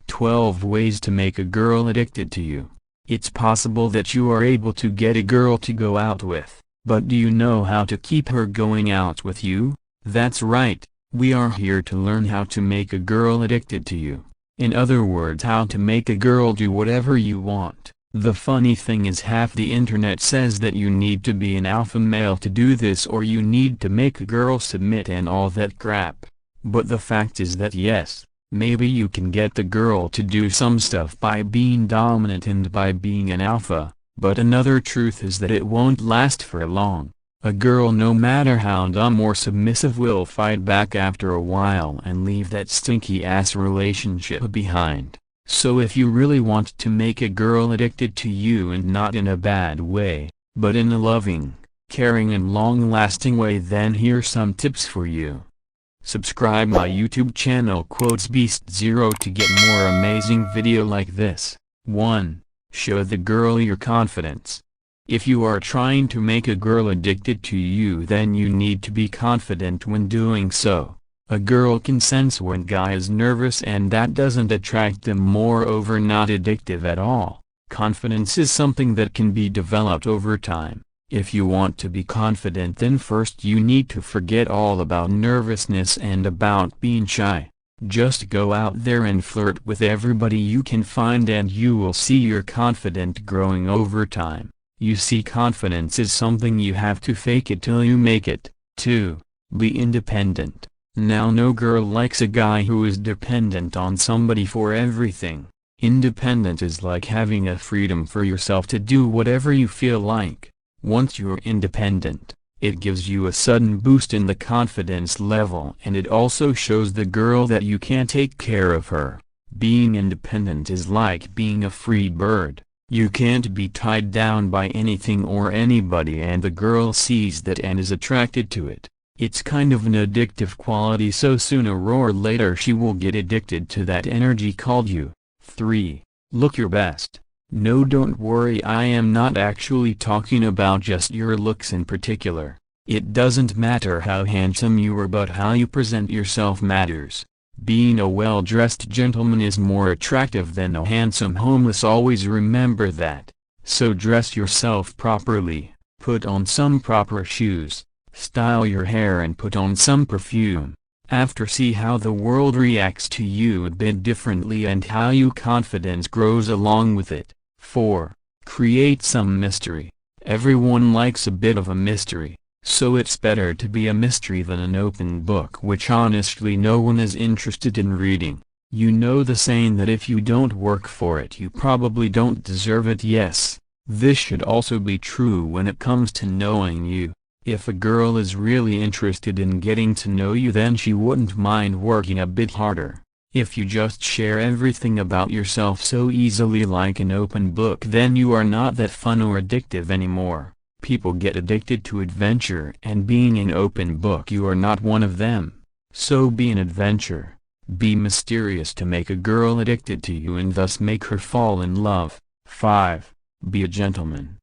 12 Ways to Make a Girl Addicted to You. It's possible that you are able to get a girl to go out with, but do you know how to keep her going out with you? That's right, we are here to learn how to make a girl addicted to you. In other words, how to make a girl do whatever you want. The funny thing is, half the internet says that you need to be an alpha male to do this, or you need to make a girl submit and all that crap. But the fact is that yes, maybe you can get the girl to do some stuff by being dominant and by being an alpha, but another truth is that it won't last for long. A girl, no matter how dumb or submissive, will fight back after a while and leave that stinky ass relationship behind. So if you really want to make a girl addicted to you, and not in a bad way, but in a loving, caring and long-lasting way, then here's some tips for you. Subscribe my YouTube channel Beast0 to get more amazing video like this. 1. Show the girl your confidence. If you are trying to make a girl addicted to you, then you need to be confident when doing so. A girl can sense when a guy is nervous, and that doesn't attract them. Moreover, not addictive at all. Confidence is something that can be developed over time. If you want to be confident, then first you need to forget all about nervousness and about being shy. Just go out there and flirt with everybody you can find, and you will see your confidence growing over time. You see, confidence is something you have to fake it till you make it. 2. Be independent. Now, no girl likes a guy who is dependent on somebody for everything. Independent is like having a freedom for yourself to do whatever you feel like. Once you're independent, it gives you a sudden boost in the confidence level, and it also shows the girl that you can take care of her. Being independent is like being a free bird. You can't be tied down by anything or anybody, and the girl sees that and is attracted to it. It's kind of an addictive quality, so sooner or later she will get addicted to that energy called you. 3. Look your best. No, don't worry, I am not actually talking about just your looks in particular. It doesn't matter how handsome you are, but how you present yourself matters. Being a well-dressed gentleman is more attractive than a handsome homeless. Always remember that. So dress yourself properly, put on some proper shoes, style your hair and put on some perfume. After, see how the world reacts to you a bit differently and how your confidence grows along with it. 4. Create some mystery. Everyone likes a bit of a mystery, so it's better to be a mystery than an open book which honestly no one is interested in reading. You know the saying that if you don't work for it you probably don't deserve it. Yes, this should also be true when it comes to knowing you. If a girl is really interested in getting to know you, then she wouldn't mind working a bit harder. If you just share everything about yourself so easily like an open book, then you are not that fun or addictive anymore. People get addicted to adventure, and being an open book, you are not one of them. So be an adventure. Be mysterious to make a girl addicted to you and thus make her fall in love. 5. Be a gentleman.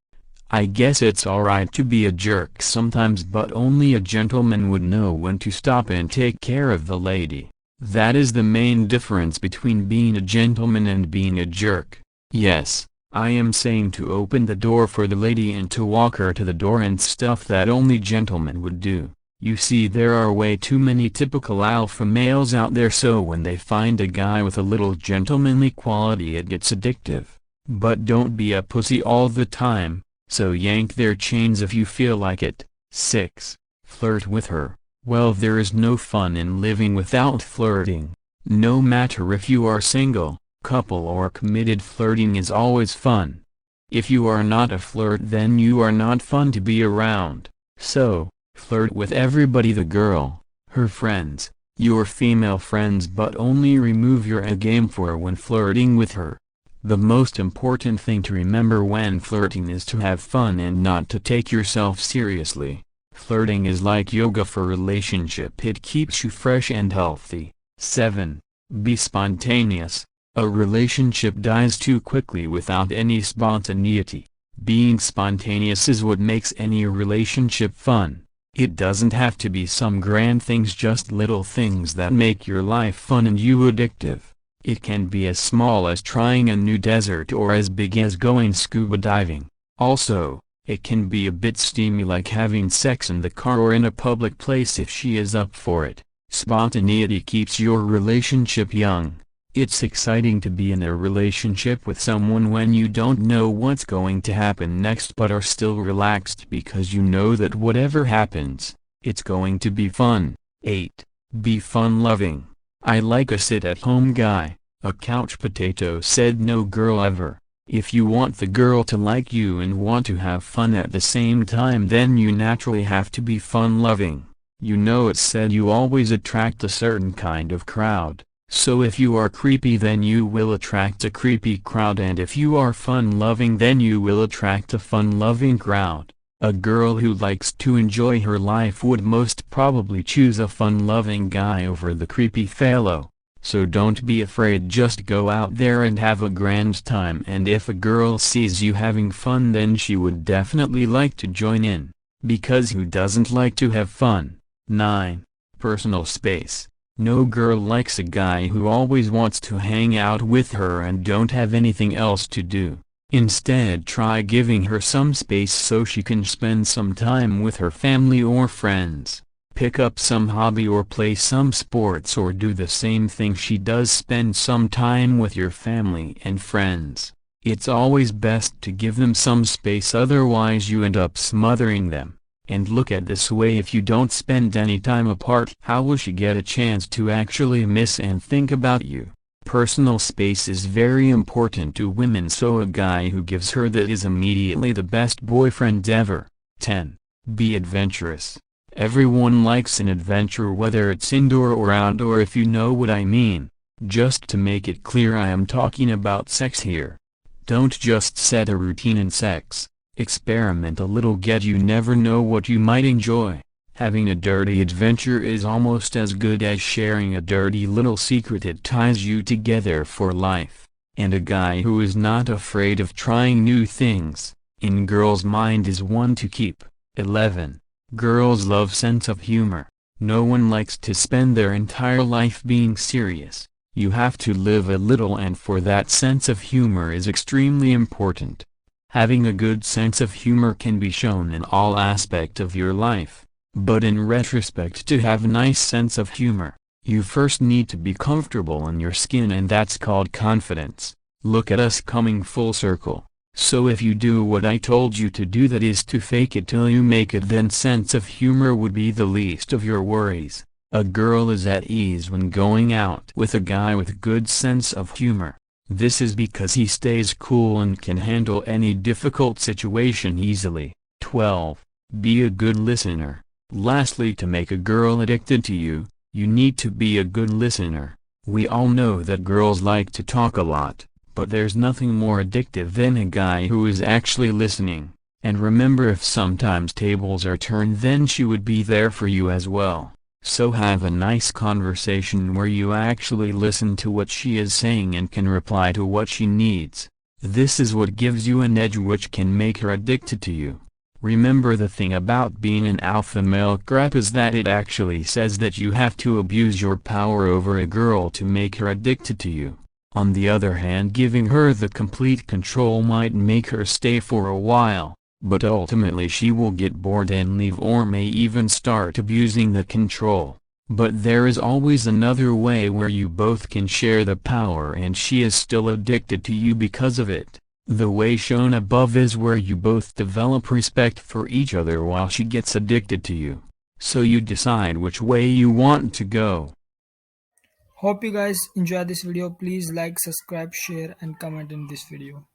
I guess it's alright to be a jerk sometimes, but only a gentleman would know when to stop and take care of the lady. That is the main difference between being a gentleman and being a jerk. Yes, I am saying to open the door for the lady and to walk her to the door and stuff that only gentlemen would do. You see, there are way too many typical alpha males out there, so when they find a guy with a little gentlemanly quality it gets addictive. But don't be a pussy all the time, so yank their chains if you feel like it. 6. Flirt with her. Well, there is no fun in living without flirting. No matter if you are single, couple or committed, flirting is always fun. If you are not a flirt, then you are not fun to be around. So, flirt with everybody, the girl, her friends, your female friends, but only remove your A game for when flirting with her. The most important thing to remember when flirting is to have fun and not to take yourself seriously. Flirting is like yoga for relationship, it keeps you fresh and healthy. 7. Be spontaneous. A relationship dies too quickly without any spontaneity. Being spontaneous is what makes any relationship fun. It doesn't have to be some grand things, just little things that make your life fun and you addictive. It can be as small as trying a new desert or as big as going scuba diving. Also, it can be a bit steamy like having sex in the car or in a public place if she is up for it. Spontaneity keeps your relationship young. It's exciting to be in a relationship with someone when you don't know what's going to happen next but are still relaxed because you know that whatever happens, it's going to be fun. 8. Be fun-loving. I like a sit-at-home guy. A couch potato said no girl ever. If you want the girl to like you and want to have fun at the same time, then you naturally have to be fun-loving. You know it's said you always attract a certain kind of crowd. So if you are creepy then you will attract a creepy crowd, and if you are fun-loving then you will attract a fun-loving crowd. A girl who likes to enjoy her life would most probably choose a fun-loving guy over the creepy fellow. So don't be afraid, just go out there and have a grand time, and if a girl sees you having fun then she would definitely like to join in. Because who doesn't like to have fun? 9. Personal space. No girl likes a guy who always wants to hang out with her and don't have anything else to do. Instead, try giving her some space so she can spend some time with her family or friends. Pick up some hobby or play some sports or do the same thing she does. Spend some time with your family and friends. It's always best to give them some space, otherwise you end up smothering them. And look at this way, if you don't spend any time apart, how will she get a chance to actually miss and think about you? Personal space is very important to women, so a guy who gives her that is immediately the best boyfriend ever. 10. Be adventurous. Everyone likes an adventure, whether it's indoor or outdoor, if you know what I mean. Just to make it clear, I am talking about sex here. Don't just set a routine in sex. Experiment a little, you never know what you might enjoy. Having a dirty adventure is almost as good as sharing a dirty little secret. It ties you together for life. And a guy who is not afraid of trying new things, in girls' mind, is one to keep. 11. Girls love sense of humor. No one likes to spend their entire life being serious. You have to live a little, and for that sense of humor is extremely important. Having a good sense of humor can be shown in all aspects of your life, but in retrospect, to have a nice sense of humor, you first need to be comfortable in your skin, and that's called confidence. Look at us coming full circle. So if you do what I told you to do, that is to fake it till you make it, then sense of humor would be the least of your worries. A girl is at ease when going out with a guy with good sense of humor. This is because he stays cool and can handle any difficult situation easily. 12. Be a good listener. Lastly, to make a girl addicted to you, you need to be a good listener. We all know that girls like to talk a lot, but there's nothing more addictive than a guy who is actually listening. And remember, if sometimes tables are turned, then she would be there for you as well. So have a nice conversation where you actually listen to what she is saying and can reply to what she needs. This is what gives you an edge which can make her addicted to you. Remember, the thing about being an alpha male crap is that it actually says that you have to abuse your power over a girl to make her addicted to you. On the other hand, giving her the complete control might make her stay for a while, but ultimately she will get bored and leave, or may even start abusing the control. But there is always another way where you both can share the power and she is still addicted to you because of it. The way shown above is where you both develop respect for each other while she gets addicted to you. So you decide which way you want to go. Hope you guys enjoy this video. Please like, subscribe, share and comment in this video.